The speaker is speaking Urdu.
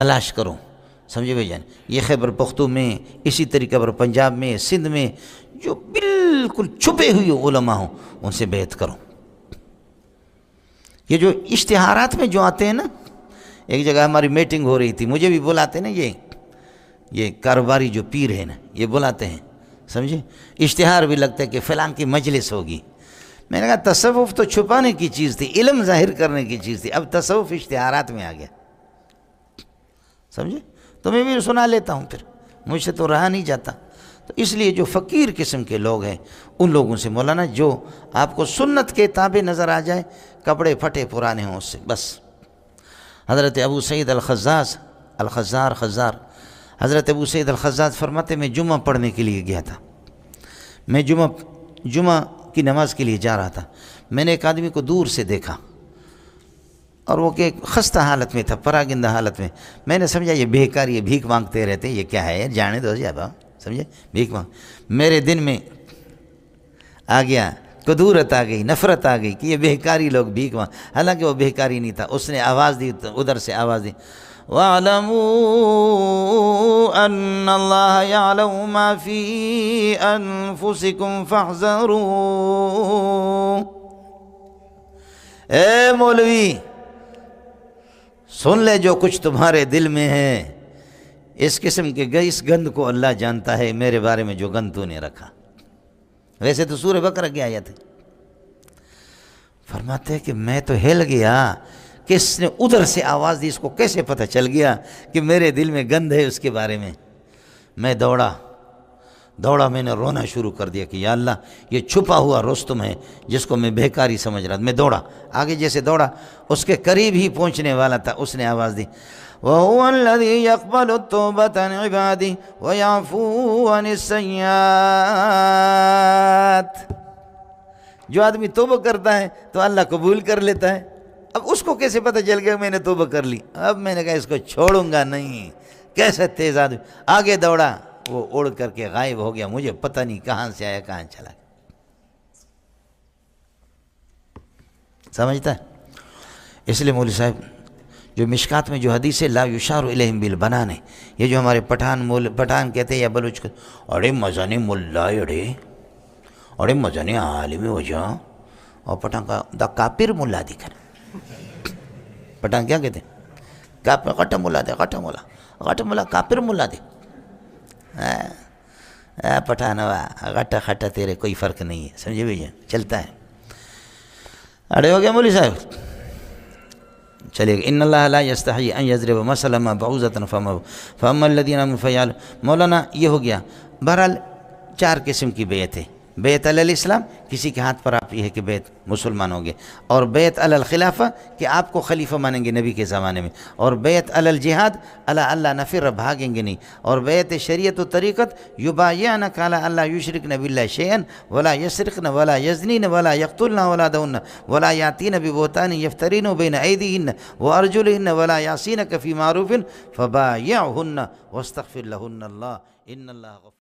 تلاش کرو، سمجھے بھائی جان؟ یہ خیبر پختو میں، اسی طریقے پر پنجاب میں، سندھ میں جو بالکل چھپے ہوئے علماء ہوں ان سے بیعت کرو۔ یہ جو اشتہارات میں جو آتے ہیں نا، ایک جگہ ہماری میٹنگ ہو رہی تھی، مجھے بھی بلاتے ہیں نا یہ کاروباری جو پیر ہیں نا، یہ بلاتے ہیں، سمجھے؟ اشتہار بھی لگتا ہے کہ فلان کی مجلس ہوگی۔ میں نے کہا تصوف تو چھپانے کی چیز تھی، علم ظاہر کرنے کی چیز تھی، اب تصوف اشتہارات میں آ گیا، سمجھے؟ تو میں بھی سنا لیتا ہوں، پھر مجھ سے تو رہا نہیں جاتا۔ تو اس لیے جو فقیر قسم کے لوگ ہیں ان لوگوں سے مولانا جو آپ کو سنت کے تابع نظر آ جائے، کپڑے پھٹے پرانے ہوں اس سے بس۔ حضرت ابو سعید خزار حضرت ابو سعید الخزاز فرماتے میں جمعہ پڑھنے کے لیے گیا تھا، میں جمعہ کی نماز کے لیے جا رہا تھا، میں نے ایک آدمی کو دور سے دیکھا اور وہ کہ خستہ حالت میں تھا، پراگندہ حالت میں نے سمجھا یہ بھیکاری، یہ بھیک مانگتے رہتے، یہ کیا ہے، جانے دو جا، سمجھے؟ بھیک مانگ۔ میرے دن میں آ گیا، کدورت آ گئی، نفرت آ گئی کہ یہ بھیکاری لوگ بھیک مانگ، حالانکہ وہ بھیکاری نہیں تھا، اس نے آواز دی، ادھر سے آواز دی، وَاعْلَمُوا أَنَّ اللَّهَ يَعْلَمُ مَا فِي أَنفُسِكُمْ فَاحْذَرُوا۔ اے مولوی سن لے، جو کچھ تمہارے دل میں ہے اس قسم کے اس گند کو اللہ جانتا ہے، میرے بارے میں جو گند تو نے رکھا۔ ویسے تو سورہ بقرہ کی آیت ہے۔ فرماتے ہیں کہ میں تو ہل گیا کہ اس نے ادھر سے آواز دی، اس کو کیسے پتہ چل گیا کہ میرے دل میں گند ہے اس کے بارے میں۔ میں دوڑا، میں نے رونا شروع کر دیا کہ یا اللہ یہ چھپا ہوا رستم ہے جس کو میں بھیکاری سمجھ رہا تھا۔ میں دوڑا، آگے جیسے دوڑا اس کے قریب ہی پہنچنے والا تھا، اس نے آواز دی، وَهُوَ الَّذِي يَقْبَلُ التَّوْبَةَ عَنْ عِبَادِهِ وَيَعْفُو عَنِ السَّيِّئَاتِ۔ جو آدمی توبہ کرتا ہے تو اللہ قبول کر لیتا ہے۔ اب اس کو کیسے پتہ چل گیا میں نے توبہ کر لی؟ اب میں نے کہا اس کو چھوڑوں گا نہیں، کیسے تیز آدمی، آگے دوڑا، وہ اڑ کر کے غائب ہو گیا، مجھے پتہ نہیں کہاں سے آیا کہاں چلا گیا۔ سمجھتا ہے؟ اس لیے مولوی صاحب جو مشکات میں جو حدیث ہے لا یشار الیہم بالبنان ہے، یہ جو ہمارے پٹھان کہتے ہیں یا بلوچ کہتے ہیں، اڑے مزانی ملا اڑے مزانی عالم وجہ، اور پٹھان کا دا کافر ملا دکھر، پٹھان کیا کہتے ہیں؟ غٹا ملا دے، غٹا ملا کافر ملا دے۔ پٹھان غٹا خٹا تیرے کوئی فرق نہیں ہے، سمجھے بھائی؟ چلتا ہے۔ اڑے ہو گیا مولوی صاحب؟ چلے گا۔ ان اللہ لا یستحی ان یضرب مثلا ما بعوضۃ فاما الذین آمنوا فیعلمون۔ مولانا یہ ہو گیا۔ بہرحال 4 قسم کی بیعت ہے۔ بیعت علی الاسلام، کسی کے ہاتھ پر آپ یہ ہے کہ بیعت مسلمان ہوں گے، اور بیعت علی الخلافہ کہ آپ کو خلیفہ مانیں گے نبی کے زمانے میں، اور بیعت علی الجہاد اللہ نفر بھاگیں گے نہیں، اور بیعت شریعت و طریقت یبایعنک علی اللہ یشرکن باللہ شیئا ولا یسرقن ولا یزنین ولا یقتلن اولادہن ولا یاتین ببہتان یفترین بین ایدیہن وارجلہن ولا یعصینک فی معروف فبایعہن واستغفر لہن اللہ ان اللہ غفور۔